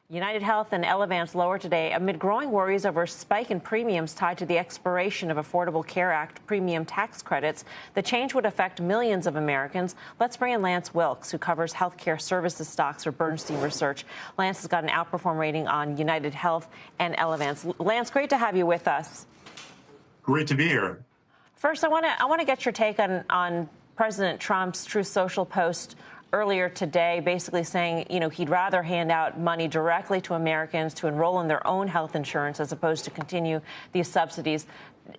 United Health and Elevance lower today amid growing worries over a spike in premiums tied to the expiration of Affordable Care Act premium tax credits. The change would affect millions of Americans. Let's bring in Lance Wilkes, who covers healthcare services stocks for Bernstein Research. Lance has got an outperform rating on United Health and Elevance. Lance, great to have you with us. Great to be here. First, I want to get your take on President Trump's Truth Social post earlier today, basically saying, he'd rather hand out money directly to Americans to enroll in their own health insurance as opposed to continue these subsidies.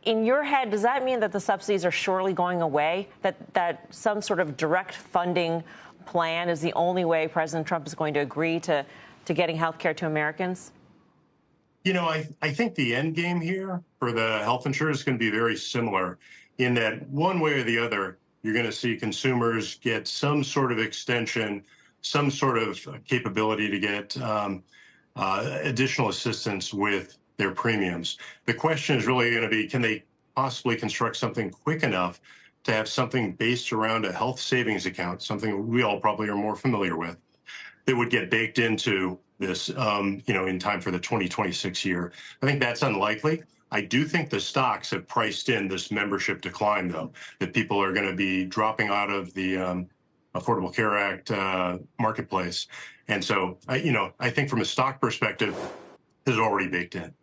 In your head, does that mean that the subsidies are surely going away, that some sort of direct funding plan is the only way President Trump is going to agree to getting health care to Americans? I think the end game here for the health insurance is going to be very similar in that one way or the other, you're going to see consumers get some sort of extension, some sort of capability to get additional assistance with their premiums. The question is really going to be, can they possibly construct something quick enough to have something based around a health savings account, something we all probably are more familiar with, that would get baked into this, in time for the 2026 year. I think that's unlikely. I do think the stocks have priced in this membership decline, though, that people are going to be dropping out of the Affordable Care Act marketplace. And so, I think from a stock perspective, this is already baked in.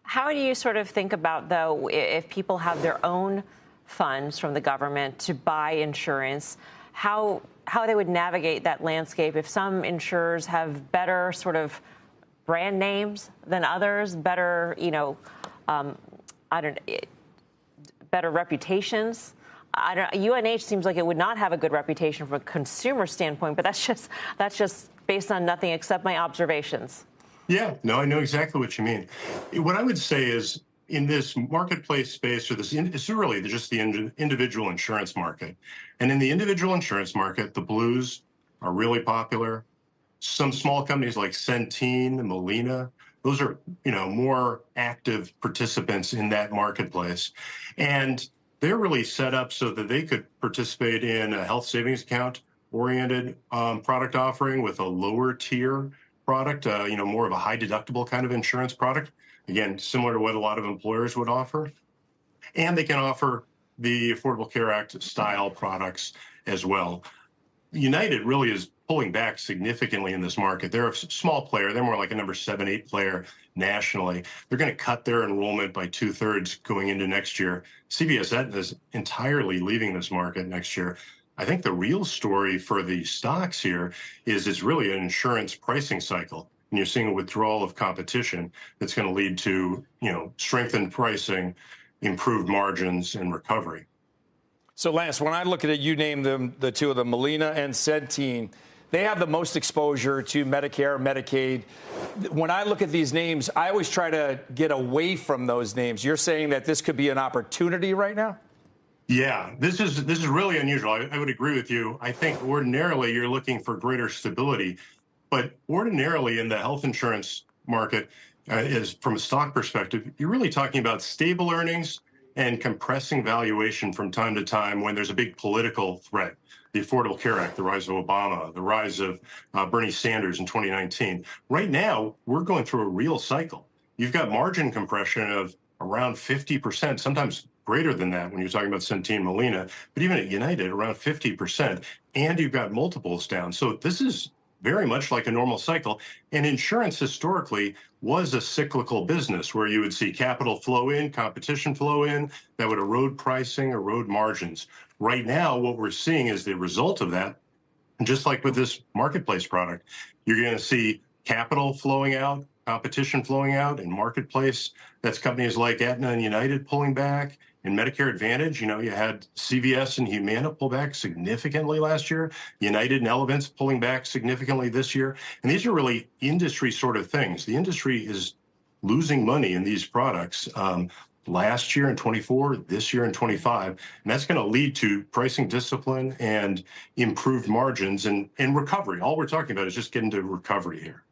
How do you sort of think about, though, if people have their own funds from the government to buy insurance, how they would navigate that landscape if some insurers have better sort of brand names than others, better, better reputations? UNH seems like it would not have a good reputation from a consumer standpoint, but that's just based on nothing except my observations. Yeah, no, I know exactly what you mean. What I would say is in this marketplace space, or it's really just the individual insurance market. And in the individual insurance market, the Blues are really popular. Some small companies like Centene, Molina, those are, more active participants in that marketplace. And they're really set up so that they could participate in a health savings account oriented product offering with a lower tier product, more of a high deductible kind of insurance product. Again, similar to what a lot of employers would offer. And they can offer the Affordable Care Act style products as well. United really is pulling back significantly in this market. They're a small player. They're more like a number 7, 8 player nationally. They're going to cut their enrollment by 2/3 going into next year. CVS Aetna is entirely leaving this market next year. I think the real story for the stocks here is it's really an insurance pricing cycle. And you're seeing a withdrawal of competition that's going to lead to, strengthened pricing, improved margins, and recovery. So, Lance, when I look at it, you named them, the two of them, Molina and Centene. They have the most exposure to Medicare, Medicaid. When I look at these names, I always try to get away from those names. You're saying that this could be an opportunity right now? Yeah, this is really unusual. I would agree with you. I think ordinarily you're looking for greater stability. But ordinarily in the health insurance market, is from a stock perspective, you're really talking about stable earnings and compressing valuation from time to time when there's a big political threat. The Affordable Care Act, the rise of Obama, the rise of Bernie Sanders in 2019. Right now, we're going through a real cycle. You've got margin compression of around 50%, sometimes greater than that when you're talking about Centene, Molina, but even at United, around 50%. And you've got multiples down. So this is very much like a normal cycle. And insurance historically was a cyclical business where you would see capital flow in, competition flow in, that would erode pricing, erode margins. Right now, what we're seeing is the result of that. And just like with this marketplace product, you're going to see capital flowing out, competition flowing out, and marketplace. That's companies like Aetna and United pulling back. In Medicare Advantage, you had CVS and Humana pull back significantly last year. United and Elevance pulling back significantly this year. And these are really industry sort of things. The industry is losing money in these products last year in 24, this year in 25. And that's going to lead to pricing discipline and improved margins and recovery. All we're talking about is just getting to recovery here.